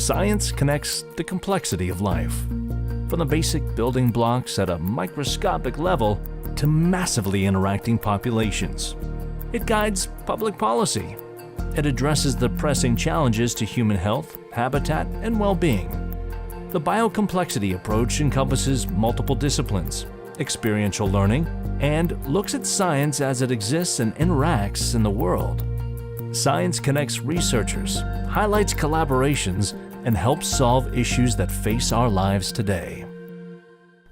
Science connects the complexity of life, from the basic building blocks at a microscopic level to massively interacting populations. It guides public policy. It addresses the pressing challenges to human health, habitat, and well-being. The biocomplexity approach encompasses multiple disciplines, experiential learning, and looks at science as it exists and interacts in the world. Science connects researchers, highlights collaborations, and helps solve issues that face our lives today.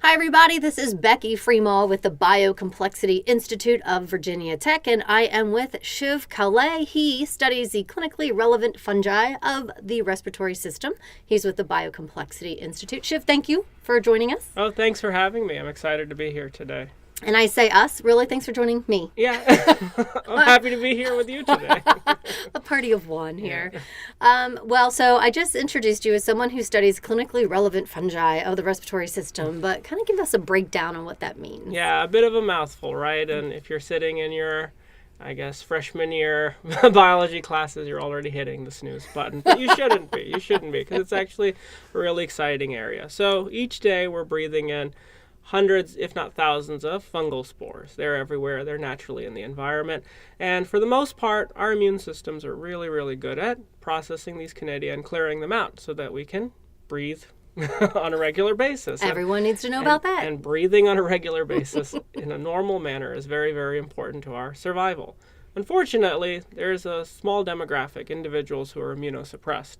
Hi everybody, this is Becky Freemall with the BioComplexity Institute of Virginia Tech, and I am with Shiv Kale. He studies the clinically relevant fungi of the respiratory system. He's with the BioComplexity Institute. Shiv, thank you for joining us. Oh, thanks for having me. I'm excited to be here today. And I say us, really? Thanks for joining me. Yeah, I'm happy to be here with you today. A party of one here. Yeah. So I just introduced you as someone who studies clinically relevant fungi of the respiratory system, but kind of give us a breakdown on what that means. Yeah, a bit of a mouthful, right? And if you're sitting in your, freshman year biology classes, you're already hitting the snooze button. But you shouldn't be. You shouldn't be, because it's actually a really exciting area. So each day we're breathing in hundreds, if not thousands, of fungal spores. They're everywhere. They're naturally in the environment. And for the most part, our immune systems are really, really good at processing these conidia and clearing them out so that we can breathe on a regular basis. Everyone needs to know about that. And breathing on a regular basis in a normal manner is very, very important to our survival. Unfortunately, there's a small demographic, individuals who are immunosuppressed,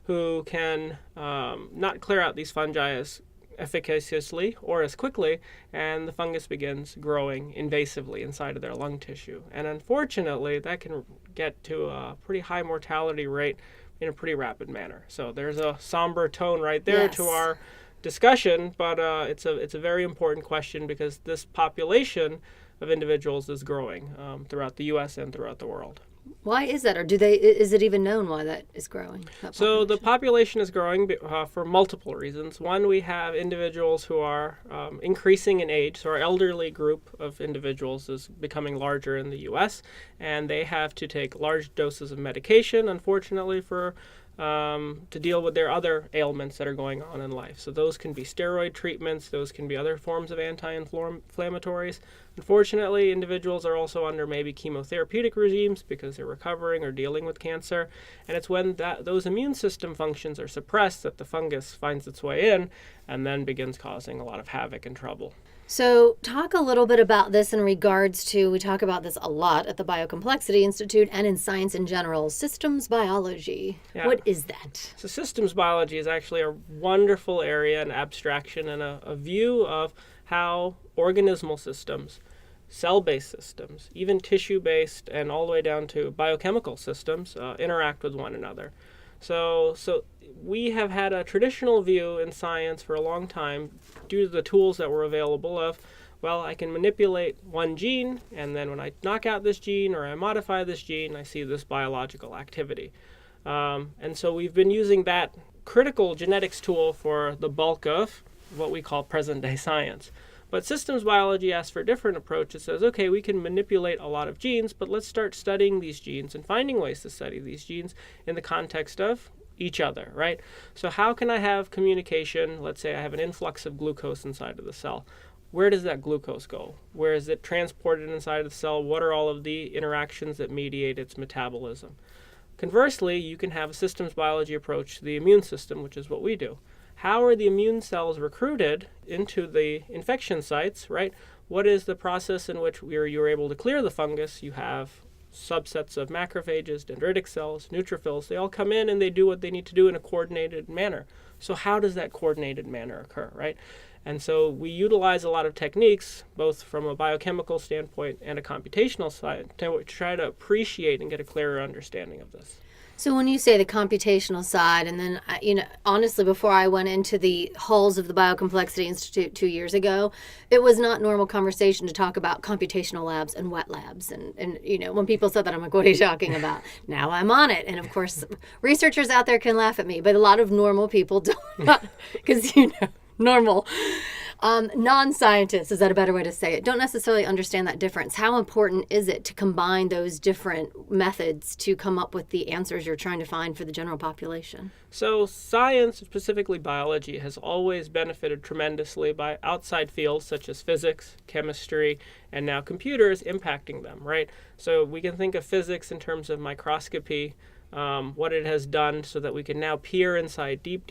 who can not clear out these fungi as efficaciously or as quickly, and the fungus begins growing invasively inside of their lung tissue. And unfortunately, that can get to a pretty high mortality rate in a pretty rapid manner. So there's a somber tone right there to our discussion, but it's a very important question because this population of individuals is growing throughout the U.S. and throughout the world. Why is that, or is it even known why that is growing? So the population is growing for multiple reasons. One, we have individuals who are increasing in age. So our elderly group of individuals is becoming larger in the U.S., and they have to take large doses of medication, unfortunately, to deal with their other ailments that are going on in life. So those can be steroid treatments, those can be other forms of anti-inflammatories. Unfortunately, individuals are also under maybe chemotherapeutic regimes because they're recovering or dealing with cancer. And it's when those immune system functions are suppressed that the fungus finds its way in and then begins causing a lot of havoc and trouble. So talk a little bit about this in regards to, we talk about this a lot at the BioComplexity Institute and in science in general, systems biology. Yeah. What is that? So systems biology is actually a wonderful area, an abstraction, and a view of how organismal systems, cell-based systems, even tissue-based, and all the way down to biochemical systems interact with one another. So we have had a traditional view in science for a long time due to the tools that were available of, well, I can manipulate one gene, and then when I knock out this gene or I modify this gene, I see this biological activity. And so we've been using that critical genetics tool for the bulk of what we call present-day science. But systems biology asks for a different approach. It says, okay, we can manipulate a lot of genes, but let's start studying these genes and finding ways to study these genes in the context of each other, right? So how can I have communication? Let's say I have an influx of glucose inside of the cell. Where does that glucose go? Where is it transported inside of the cell? What are all of the interactions that mediate its metabolism? Conversely, you can have a systems biology approach to the immune system, which is what we do. How are the immune cells recruited into the infection sites, right? What is the process in which you're able to clear the fungus? You have subsets of macrophages, dendritic cells, neutrophils. They all come in and they do what they need to do in a coordinated manner. So how does that coordinated manner occur, right? And so we utilize a lot of techniques, both from a biochemical standpoint and a computational side, to try to appreciate and get a clearer understanding of this. So when you say the computational side, and then, honestly, before I went into the halls of the BioComplexity Institute 2 years ago, it was not normal conversation to talk about computational labs and wet labs. And when people said that, I'm like, what are you talking about? Now I'm on it. And of course, researchers out there can laugh at me, but a lot of normal people don't, because, normal. Non-scientists, is that a better way to say it, don't necessarily understand that difference. How important is it to combine those different methods to come up with the answers you're trying to find for the general population? So science, specifically biology, has always benefited tremendously by outside fields such as physics, chemistry, and now computers impacting them, right? So we can think of physics in terms of microscopy, what it has done so that we can now peer inside deep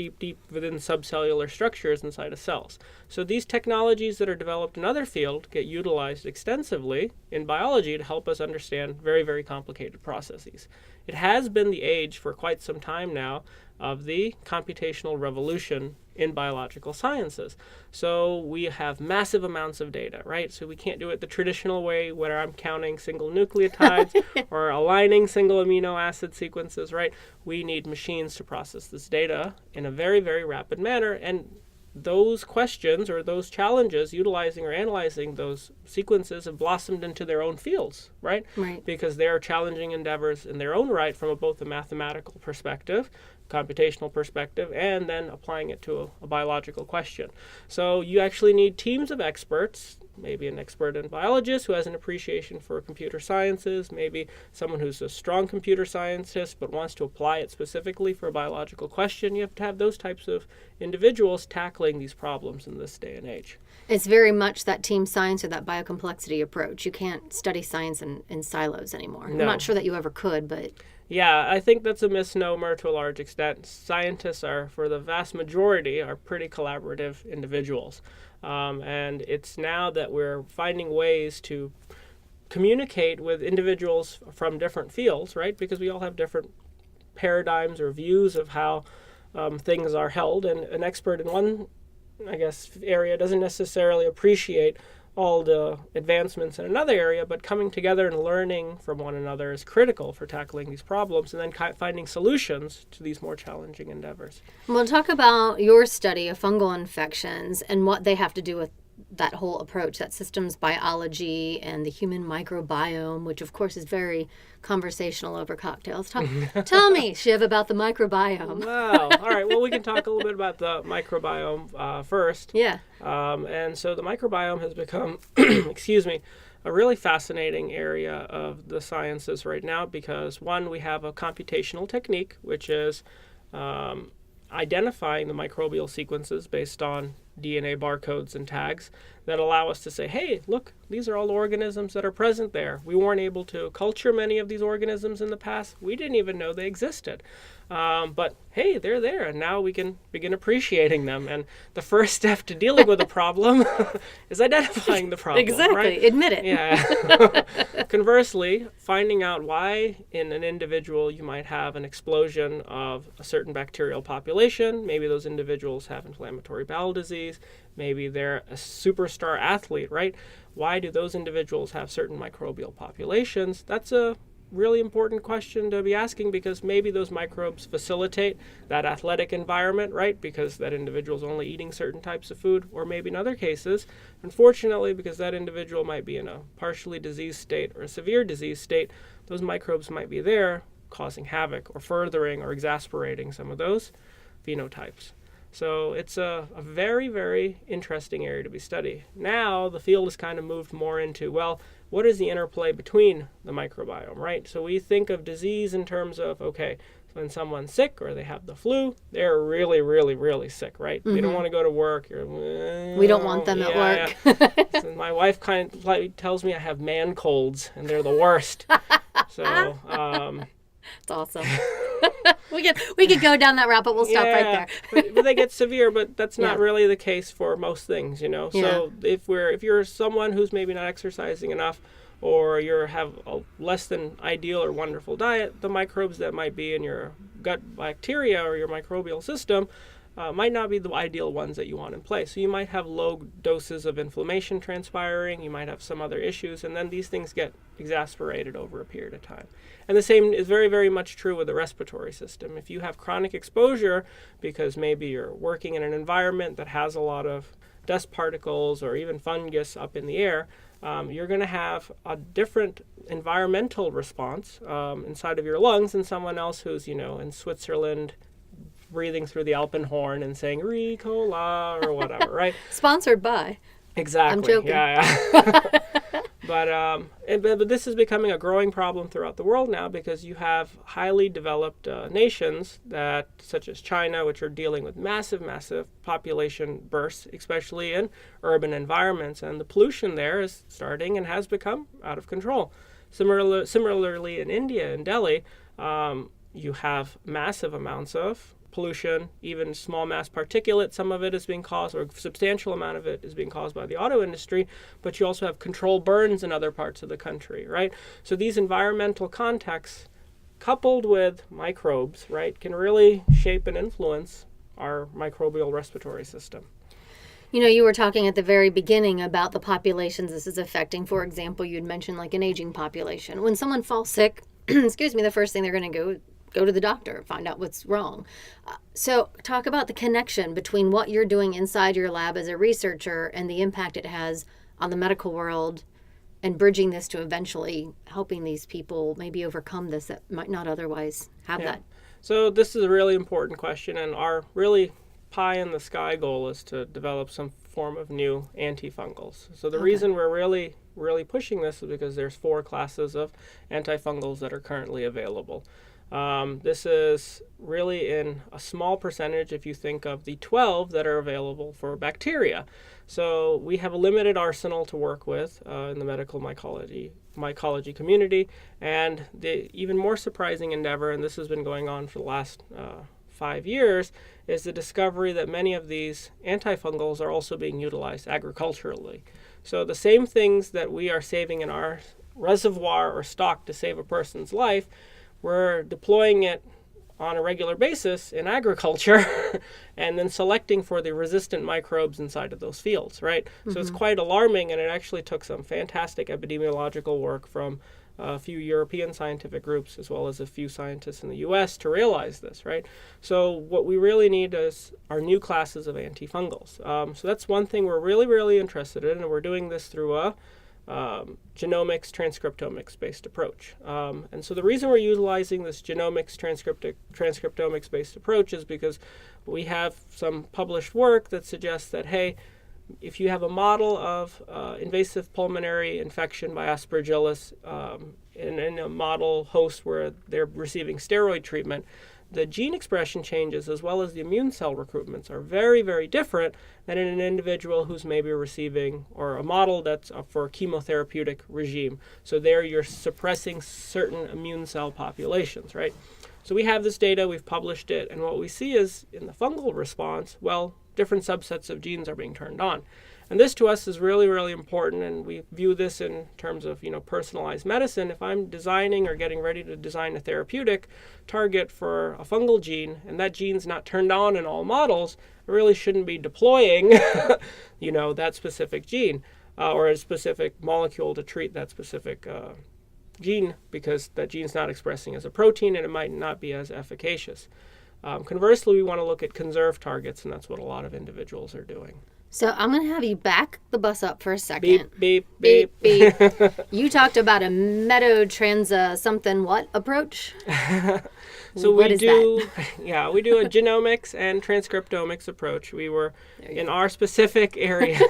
within subcellular structures inside of cells. So these technologies that are developed in other fields get utilized extensively in biology to help us understand very, very complicated processes. It has been the age for quite some time now of the computational revolution in biological sciences. So we have massive amounts of data, right? So we can't do it the traditional way where I'm counting single nucleotides or aligning single amino acid sequences, right? We need machines to process this data in a very, very rapid manner. And those questions or those challenges utilizing or analyzing those sequences have blossomed into their own fields, right? Because they are challenging endeavors in their own right from both a mathematical perspective, computational perspective, and then applying it to a biological question. So you actually need teams of experts, maybe an expert in biologist who has an appreciation for computer sciences, maybe someone who's a strong computer scientist but wants to apply it specifically for a biological question. You have to have those types of individuals tackling these problems in this day and age. It's very much that team science or that biocomplexity approach. You can't study science in silos anymore. No. I'm not sure that you ever could, but... Yeah, I think that's a misnomer to a large extent. Scientists are, for the vast majority, are pretty collaborative individuals. And it's now that we're finding ways to communicate with individuals from different fields, right? Because we all have different paradigms or views of how things are held. And an expert in one, area doesn't necessarily appreciate all the advancements in another area, but coming together and learning from one another is critical for tackling these problems and then finding solutions to these more challenging endeavors. We'll talk about your study of fungal infections and what they have to do with that whole approach, that systems biology and the human microbiome, which of course is very conversational over cocktails. Tell me, Shiv, about the microbiome. Wow. All right. Well, we can talk a little bit about the microbiome first. Yeah. And so the microbiome has become, a really fascinating area of the sciences right now because, one, we have a computational technique, which is identifying the microbial sequences based on DNA barcodes and tags that allow us to say, hey, look, these are all organisms that are present there. We weren't able to culture many of these organisms in the past. We didn't even know they existed. But hey, they're there, and now we can begin appreciating them. And the first step to dealing with a problem is identifying the problem. Exactly. Right? Admit it. Yeah. Conversely, finding out why in an individual you might have an explosion of a certain bacterial population. Maybe those individuals have inflammatory bowel disease. Maybe they're a superstar athlete, right? Why do those individuals have certain microbial populations? That's a really important question to be asking because maybe those microbes facilitate that athletic environment, right? Because that individual is only eating certain types of food, or maybe in other cases, unfortunately, because that individual might be in a partially diseased state or a severe disease state, those microbes might be there causing havoc or furthering or exasperating some of those phenotypes. So it's a very, very interesting area to be studied. Now the field has kind of moved more into, well, what is the interplay between the microbiome, right? So we think of disease in terms of, okay, when someone's sick or they have the flu, they're really, really, really sick, right? Mm-hmm. They don't want to go to work. We don't want them at work. Yeah. So my wife kind of tells me I have man colds, and they're the worst. So, it's awesome. we could go down that route, but we'll stop right there. but they get severe, but that's not really the case for most things, you know. So if you're someone who's maybe not exercising enough, or you have a less than ideal or wonderful diet, the microbes that might be in your gut bacteria or your microbial system might not be the ideal ones that you want in place. So you might have low doses of inflammation transpiring, you might have some other issues, and then these things get exasperated over a period of time. And the same is very, very much true with the respiratory system. If you have chronic exposure because maybe you're working in an environment that has a lot of dust particles or even fungus up in the air, you're going to have a different environmental response inside of your lungs than someone else who's, in Switzerland, breathing through the Alpenhorn and saying Ricola or whatever, right? Sponsored by. Exactly. I'm joking. Yeah. But this is becoming a growing problem throughout the world now because you have highly developed nations that, such as China, which are dealing with massive population bursts, especially in urban environments, and the pollution there is starting and has become out of control. Similarly, in India, in Delhi, you have massive amounts of pollution, even small mass particulate. Some of it is being caused, or a substantial amount of it is being caused by the auto industry, but you also have controlled burns in other parts of the country, right? So these environmental contexts, coupled with microbes, right, can really shape and influence our microbial respiratory system. You know, you were talking at the very beginning about the populations this is affecting. For example, you'd mentioned like an aging population. When someone falls sick, excuse me, the first thing they're going to go to the doctor, find out what's wrong. So talk about the connection between what you're doing inside your lab as a researcher and the impact it has on the medical world, and bridging this to eventually helping these people maybe overcome this that might not otherwise have that. So this is a really important question, and our really pie in the sky goal is to develop some form of new antifungals. So the reason we're really pushing this is because there's 4 classes of antifungals that are currently available. This is really in a small percentage if you think of the 12 that are available for bacteria. So we have a limited arsenal to work with in the medical mycology community. And the even more surprising endeavor, and this has been going on for the last 5 years, is the discovery that many of these antifungals are also being utilized agriculturally. So the same things that we are saving in our reservoir or stock to save a person's life, we're deploying it on a regular basis in agriculture and then selecting for the resistant microbes inside of those fields, right? Mm-hmm. So it's quite alarming, and it actually took some fantastic epidemiological work from a few European scientific groups as well as a few scientists in the US to realize this, right? So what we really need are new classes of antifungals. So that's one thing we're really interested in, and we're doing this through a genomics, transcriptomics based approach. And so the reason we're utilizing this genomics, transcriptomics based approach is because we have some published work that suggests that, hey, if you have a model of invasive pulmonary infection by Aspergillus in a model host where they're receiving steroid treatment, the gene expression changes as well as the immune cell recruitments are very different than in an individual who's maybe receiving, or a model that's for a chemotherapeutic regime. So there you're suppressing certain immune cell populations, right? So we have this data, we've published it, and what we see is in the fungal response, well, different subsets of genes are being turned on. And this to us is really important, and we view this in terms of, personalized medicine. If I'm designing or getting ready to design a therapeutic target for a fungal gene, and that gene's not turned on in all models, I really shouldn't be deploying, that specific gene or a specific molecule to treat that specific gene, because that gene's not expressing as a protein and it might not be as efficacious. Conversely, we want to look at conserved targets, and that's what a lot of individuals are doing. So I'm going to have you back the bus up for a second. Beep. You talked about a something approach? So what we is do, that? We do a genomics and transcriptomics approach. We were, in our specific area,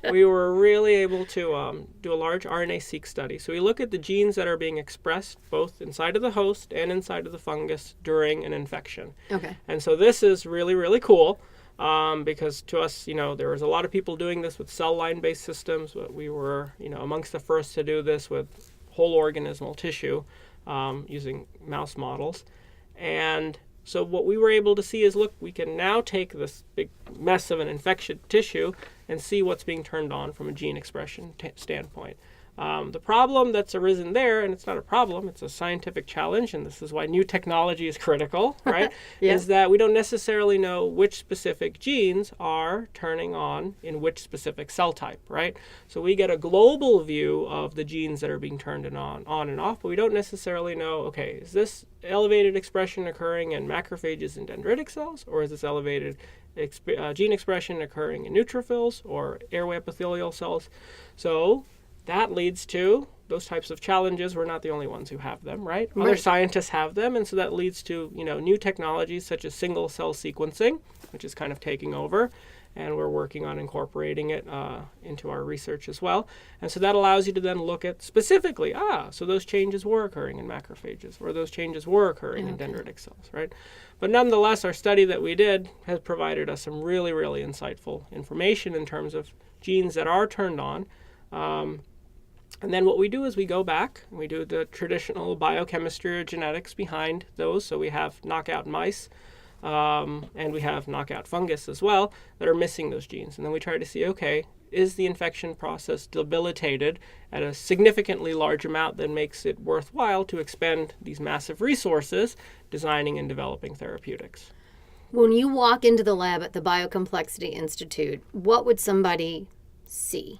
we were really able to do a large RNA-seq study. So we look at the genes that are being expressed both inside of the host and inside of the fungus during an infection. Okay. And so this is really cool. Because to us, there was a lot of people doing this with cell line-based systems, but we were, amongst the first to do this with whole organismal tissue using mouse models. And so what we were able to see is, look, we can now take this big mess of an infected tissue and see what's being turned on from a gene expression standpoint. The problem that's arisen there, and it's not a problem, it's a scientific challenge, and this is why new technology is critical, right, is that we don't necessarily know which specific genes are turning on in which specific cell type, right? So we get a global view of the genes that are being turned on and off, but we don't necessarily know, okay, is this elevated expression occurring in macrophages and dendritic cells, or is this elevated gene expression occurring in neutrophils or airway epithelial cells? So that leads to those types of challenges, we're not the only ones who have them, right? Other scientists have them, and so that leads to, new technologies such as single cell sequencing, which is kind of taking over, and we're working on incorporating it into our research as well. And so that allows you to then look at specifically, so those changes were occurring in macrophages, or those changes were occurring in dendritic cells, right? But nonetheless, our study that we did has provided us some really, really insightful information in terms of genes that are turned on. And then what we do is we go back and we do the traditional biochemistry or genetics behind those. So we have knockout mice and we have knockout fungus as well that are missing those genes. And then we try to see, okay, is the infection process debilitated at a significantly large amount that makes it worthwhile to expend these massive resources designing and developing therapeutics? When you walk into the lab at the BioComplexity Institute, what would somebody see?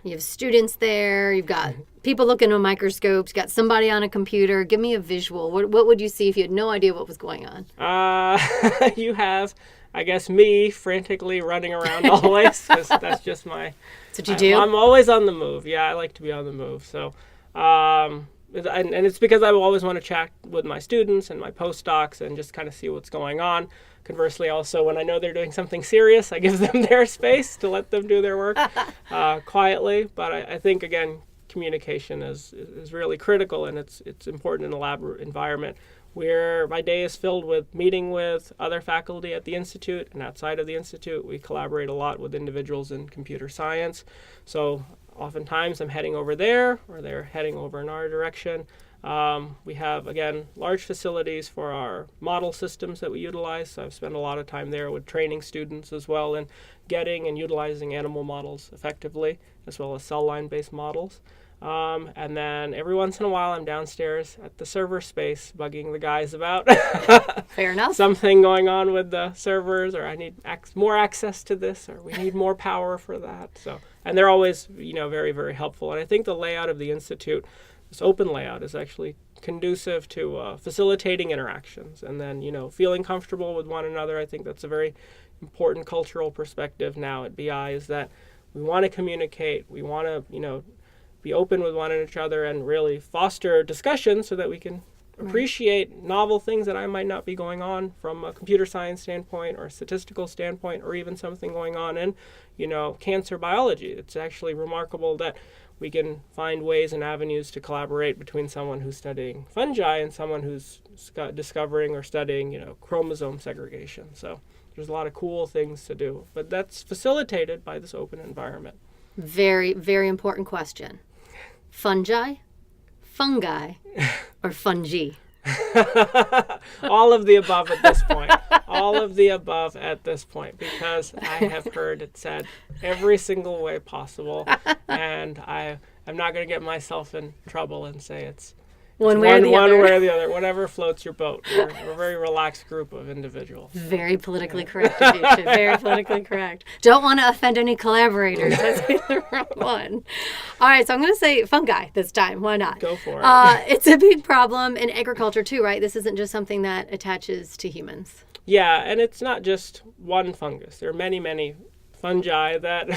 You have students there, you've got people looking at microscopes, you got somebody on a computer. Give me a visual. What would you see if you had no idea what was going on? You have, I guess, me frantically running around always, because that's just my... That's what you do? I'm always on the move. Yeah, I like to be on the move. So, and it's because I always want to chat with my students and my postdocs and just kind of see what's going on. Conversely, also, when I know they're doing something serious, I give them their space to let them do their work quietly. But I think, again, communication is really critical, and it's important in a lab environment where my day is filled with meeting with other faculty at the Institute and outside of the Institute. We collaborate a lot with individuals in computer science. So oftentimes I'm heading over there, or they're heading over in our direction. We have, again, large facilities for our model systems that we utilize. So I've spent a lot of time there with training students as well in getting and utilizing animal models effectively, as well as cell line-based models. And then every once in a while I'm downstairs at the server space bugging the guys about Fair enough. something going on with the servers, or I need more access to this, or we need more power for that. So, and they're always, very, very helpful. And I think the layout of the Institute, this open layout, is actually conducive to facilitating interactions and then, feeling comfortable with one another. I think that's a very important cultural perspective now at BI, is that we want to communicate, we want to, be open with one another and really foster discussion so that we can appreciate novel things that I might not be going on from a computer science standpoint or a statistical standpoint, or even something going on in, cancer biology. It's actually remarkable that we can find ways and avenues to collaborate between someone who's studying fungi and someone who's discovering or studying, chromosome segregation. So there's a lot of cool things to do, but that's facilitated by this open environment. Very, very important question. Fungi, fungi, or fungi? All of the above at this point. All of the above at this point, because I have heard it said every single way possible, and I'm not going to get myself in trouble and say it's one way or the other. Whatever floats your boat. We're a very relaxed group of individuals. Very politically correct, Aditya. Very politically correct. Don't want to offend any collaborators. That's the wrong one. All right, so I'm going to say fungi this time. Why not? Go for it. It's a big problem in agriculture too, right? This isn't just something that attaches to humans. Yeah, and it's not just one fungus. There are many, many fungi that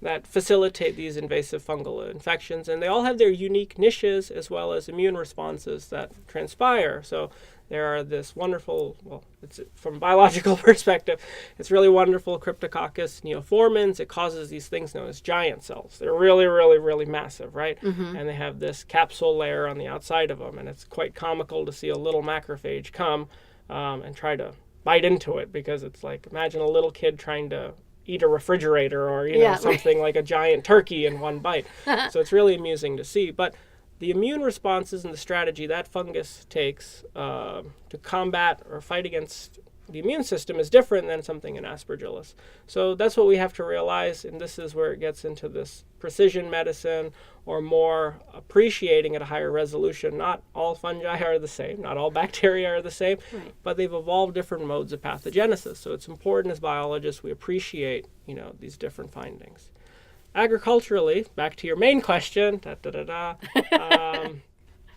that facilitate these invasive fungal infections, and they all have their unique niches as well as immune responses that transpire. So there are this wonderful, it's from a biological perspective, it's really wonderful Cryptococcus neoformans. It causes these things known as giant cells. They're really, really, really massive, right? Mm-hmm. And they have this capsule layer on the outside of them, and it's quite comical to see a little macrophage come and try to bite into it, because it's like, imagine a little kid trying to eat a refrigerator or something like a giant turkey in one bite. So it's really amusing to see. But the immune responses and the strategy that fungus takes to combat or fight against the immune system is different than something in Aspergillus. So that's what we have to realize, and this is where it gets into this precision medicine, or more appreciating at a higher resolution. Not all fungi are the same, not all bacteria are the same, right, but they've evolved different modes of pathogenesis. So it's important as biologists we appreciate, these different findings. Agriculturally, back to your main question,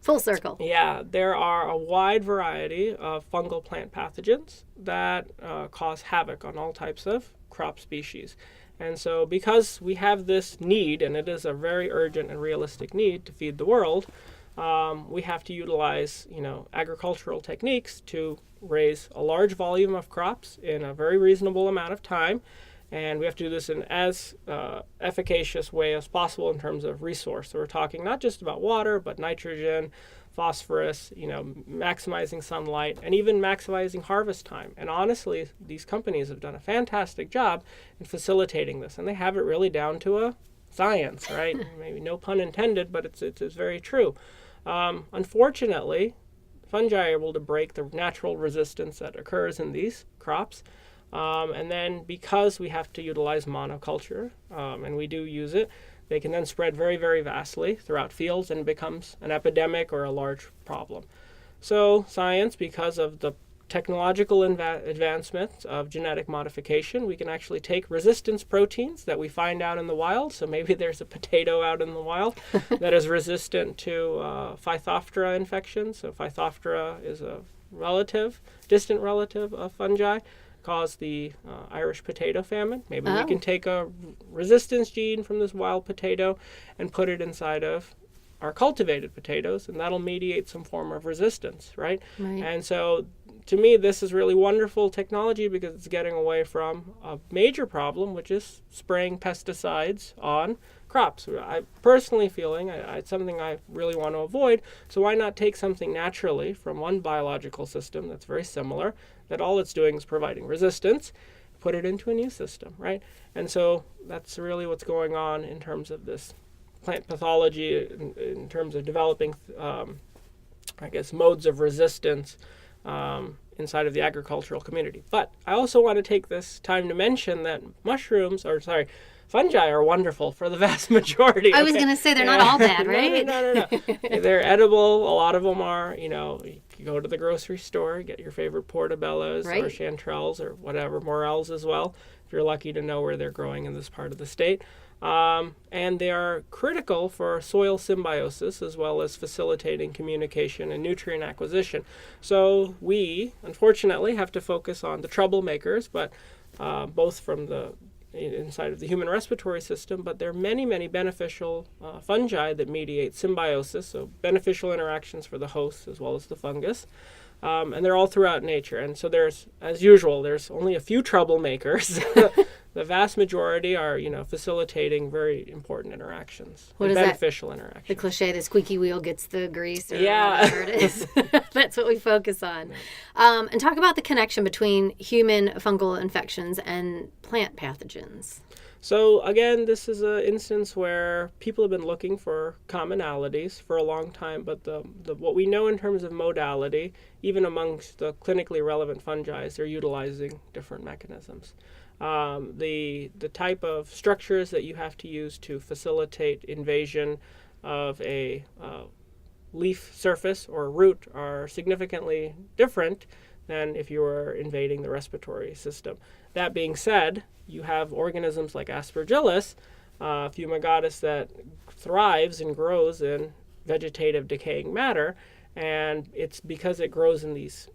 full circle. Yeah, there are a wide variety of fungal plant pathogens that cause havoc on all types of crop species. And so because we have this need, and it is a very urgent and realistic need to feed the world, we have to utilize, agricultural techniques to raise a large volume of crops in a very reasonable amount of time. And we have to do this in as efficacious way as possible in terms of resource. So we're talking not just about water, but nitrogen, phosphorus, maximizing sunlight, and even maximizing harvest time. And honestly, these companies have done a fantastic job in facilitating this, and they have it really down to a science, right? Maybe no pun intended, but it's very true. Unfortunately, fungi are able to break the natural resistance that occurs in these crops. And then because we have to utilize monoculture, and we do use it, they can then spread very, very vastly throughout fields and becomes an epidemic or a large problem. So science, because of the technological advancements of genetic modification, we can actually take resistance proteins that we find out in the wild. So maybe there's a potato out in the wild that is resistant to Phytophthora infections. So Phytophthora is a distant relative of fungi, caused the Irish potato famine. Maybe we can take a resistance gene from this wild potato and put it inside of our cultivated potatoes, and that'll mediate some form of resistance, right? And so to me, this is really wonderful technology because it's getting away from a major problem, which is spraying pesticides on crops. I personally feeling it's something I really want to avoid, so why not take something naturally from one biological system that's very similar, that all it's doing is providing resistance, put it into a new system, right? And so that's really what's going on in terms of this plant pathology, in terms of developing, modes of resistance inside of the agricultural community. But I also want to take this time to mention that fungi are wonderful for the vast majority. I was going to say they're not all bad, right? No. They're edible. A lot of them are, you go to the grocery store, get your favorite portobellos or chanterelles or whatever, morels as well, if you're lucky to know where they're growing in this part of the state. And they are critical for soil symbiosis as well as facilitating communication and nutrient acquisition. So we, unfortunately, have to focus on the troublemakers, but both from the inside of the human respiratory system, but there are many, many beneficial fungi that mediate symbiosis, so beneficial interactions for the host as well as the fungus. And they're all throughout nature. And so there's only a few troublemakers. The vast majority are, facilitating very important interactions, beneficial interactions. The cliche, the squeaky wheel gets the grease, or whatever it is. That's what we focus on. And talk about the connection between human fungal infections and plant pathogens. So again, this is an instance where people have been looking for commonalities for a long time, but what we know in terms of modality, even amongst the clinically relevant fungi, they're utilizing different mechanisms. The type of structures that you have to use to facilitate invasion of a leaf surface or root are significantly different than if you were invading the respiratory system. That being said, you have organisms like Aspergillus, Fumigatus, that thrives and grows in vegetative decaying matter, and it's because it grows in these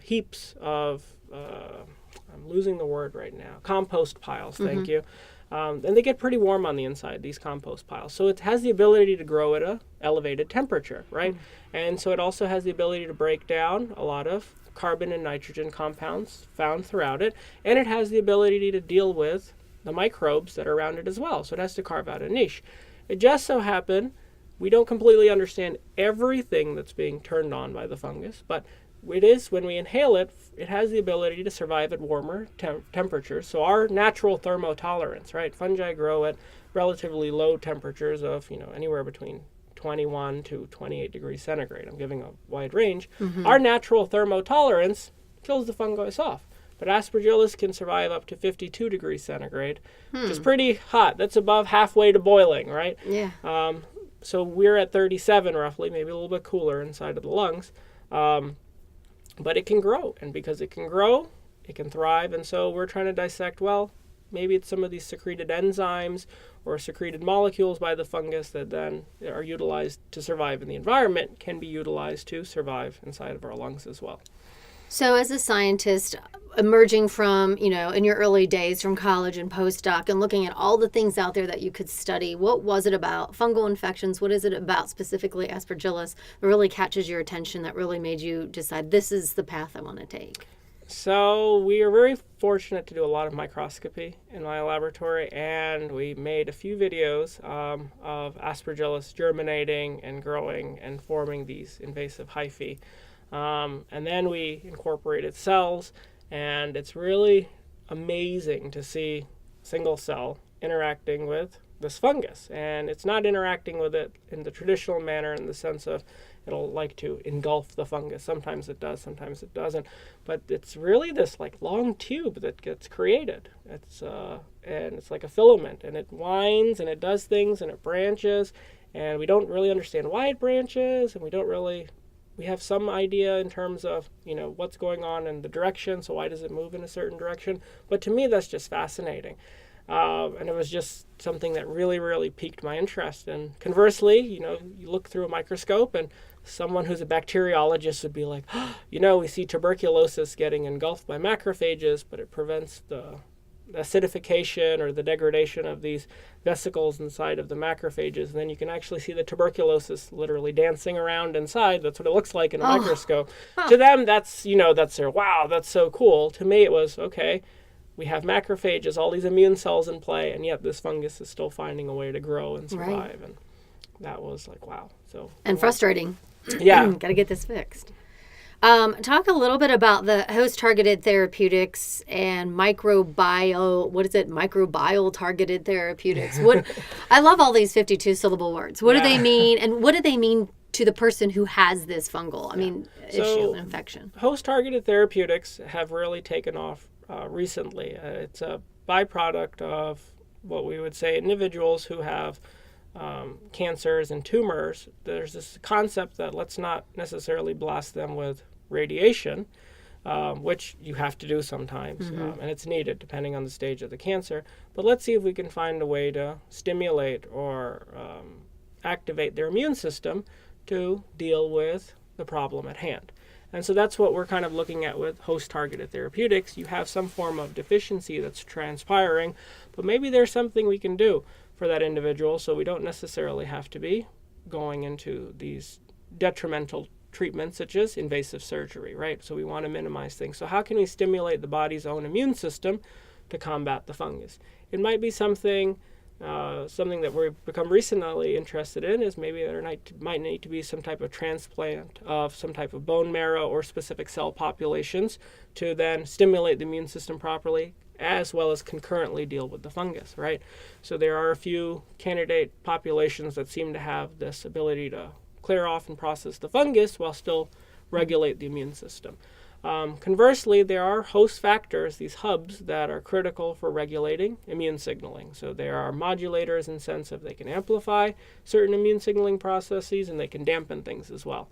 heaps of, I'm losing the word right now, compost piles, thank you. And they get pretty warm on the inside, these compost piles. So it has the ability to grow at an elevated temperature, right? And so it also has the ability to break down a lot of carbon and nitrogen compounds found throughout it, and it has the ability to deal with the microbes that are around it as well. So it has to carve out a niche. It just so happened we don't completely understand everything that's being turned on by the fungus, but it is, when we inhale it, it has the ability to survive at warmer temperatures. So our natural thermotolerance, right? Fungi grow at relatively low temperatures of, anywhere between 21 to 28 degrees centigrade. I'm giving a wide range. Our natural thermotolerance kills the fungus off. But Aspergillus can survive up to 52 degrees centigrade, which is pretty hot. That's above halfway to boiling, right? Yeah. So we're at 37 roughly, maybe a little bit cooler inside of the lungs. But it can grow, and because it can grow, it can thrive. And so we're trying to dissect, maybe it's some of these secreted enzymes or secreted molecules by the fungus that then are utilized to survive in the environment, can be utilized to survive inside of our lungs as well. So as a scientist, emerging from, in your early days from college and postdoc and looking at all the things out there that you could study, what was it about fungal infections? What is it about specifically Aspergillus that really catches your attention, that really made you decide this is the path I want to take? So we are very fortunate to do a lot of microscopy in my laboratory, and we made a few videos of Aspergillus germinating and growing and forming these invasive hyphae. And then we incorporated cells, and it's really amazing to see single cell interacting with this fungus. And it's not interacting with it in the traditional manner, in the sense of it'll like to engulf the fungus. Sometimes it does, sometimes it doesn't. But it's really this like long tube that gets created. And it's like a filament, and it winds and it does things and it branches, and we don't really understand why it branches, and we have some idea in terms of, what's going on in the direction, so why does it move in a certain direction? But to me, that's just fascinating. And it was just something that really, really piqued my interest. And conversely, you look through a microscope, and someone who's a bacteriologist would be like, we see tuberculosis getting engulfed by macrophages, but it prevents the acidification or the degradation of these vesicles inside of the macrophages. And then you can actually see the tuberculosis literally dancing around inside. That's what it looks like in a microscope. To them, that's their, wow, that's so cool. To me, it was, okay, we have macrophages, all these immune cells in play, and yet this fungus is still finding a way to grow and survive. Right. And that was like, wow. And frustrating. Yeah. Got to get this fixed. Talk a little bit about the host-targeted therapeutics and microbiome targeted therapeutics. I love all these 52-syllable words. What do they mean, and what do they mean to the person who has this fungal, infection? Host-targeted therapeutics have really taken off recently. It's a byproduct of what we would say individuals who have cancers and tumors. There's this concept that let's not necessarily blast them with radiation, which you have to do sometimes, and it's needed depending on the stage of the cancer. But let's see if we can find a way to stimulate or activate their immune system to deal with the problem at hand. And so that's what we're kind of looking at with host-targeted therapeutics. You have some form of deficiency that's transpiring, but maybe there's something we can do for that individual, so we don't necessarily have to be going into these detrimental treatments such as invasive surgery, right? So we want to minimize things. So how can we stimulate the body's own immune system to combat the fungus? It might be something that we've become recently interested in is maybe there might need to be some type of transplant of some type of bone marrow or specific cell populations to then stimulate the immune system properly, as well as concurrently deal with the fungus, right? So there are a few candidate populations that seem to have this ability to clear off and process the fungus while still regulate the immune system. Conversely, there are host factors, these hubs, that are critical for regulating immune signaling. So there are modulators in the sense of they can amplify certain immune signaling processes, and they can dampen things as well.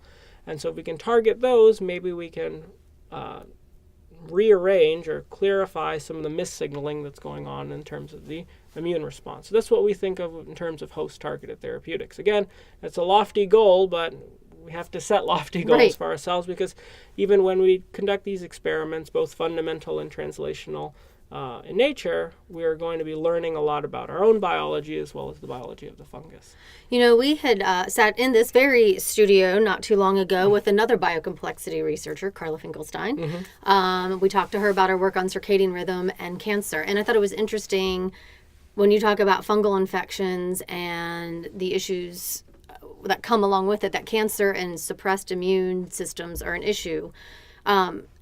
And so if we can target those, maybe we can rearrange or clarify some of the missignaling that's going on in terms of the immune response. So that's what we think of in terms of host-targeted therapeutics. Again, it's a lofty goal, but we have to set lofty goals for ourselves, because even when we conduct these experiments, both fundamental and translational in nature, we're going to be learning a lot about our own biology as well as the biology of the fungus. We had sat in this very studio not too long ago with another biocomplexity researcher, Carla Finkelstein. We talked to her about her work on circadian rhythm and cancer, and I thought it was interesting when you talk about fungal infections and the issues that come along with it, that cancer and suppressed immune systems are an issue.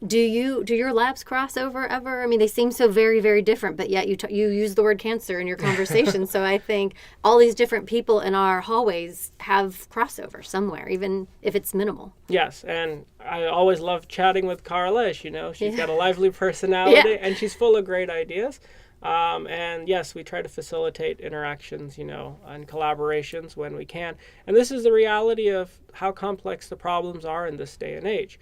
Do your labs cross over ever? I mean, they seem so very, very different, but yet you use the word cancer in your conversation. So I think all these different people in our hallways have crossover somewhere, even if it's minimal. Yes, and I always love chatting with Carla. She's got a lively personality, and she's full of great ideas. And yes, we try to facilitate interactions, and collaborations when we can. And this is the reality of how complex the problems are in this day and age.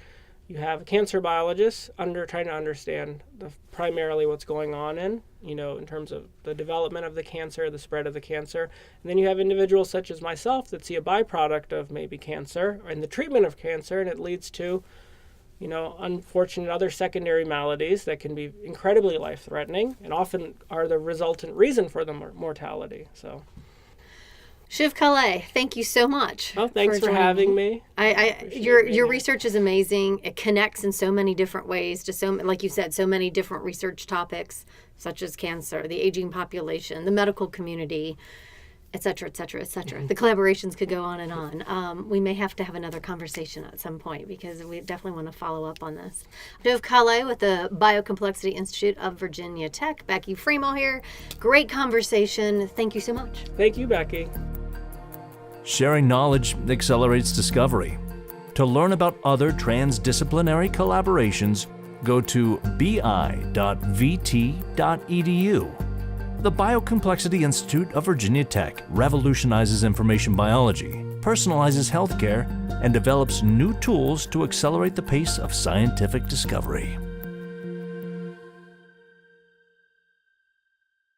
You have cancer biologists trying to understand primarily what's going on in terms of the development of the cancer, the spread of the cancer. And then you have individuals such as myself that see a byproduct of maybe cancer and the treatment of cancer, and it leads to unfortunate other secondary maladies that can be incredibly life-threatening and often are the resultant reason for the mortality. So, Shiv Kale, thank you so much. Oh, thanks for having me. Your research is amazing. It connects in so many different ways to like you said, so many different research topics, such as cancer, the aging population, the medical community, et cetera, et cetera, et cetera. The collaborations could go on and on. We may have to have another conversation at some point because we definitely want to follow up on this. Shiv Kale with the BioComplexity Institute of Virginia Tech. Becky Fremel here. Great conversation. Thank you so much. Thank you, Becky. Sharing knowledge accelerates discovery. To learn about other transdisciplinary collaborations, go to bi.vt.edu. The BioComplexity Institute of Virginia Tech revolutionizes information biology, personalizes healthcare, and develops new tools to accelerate the pace of scientific discovery.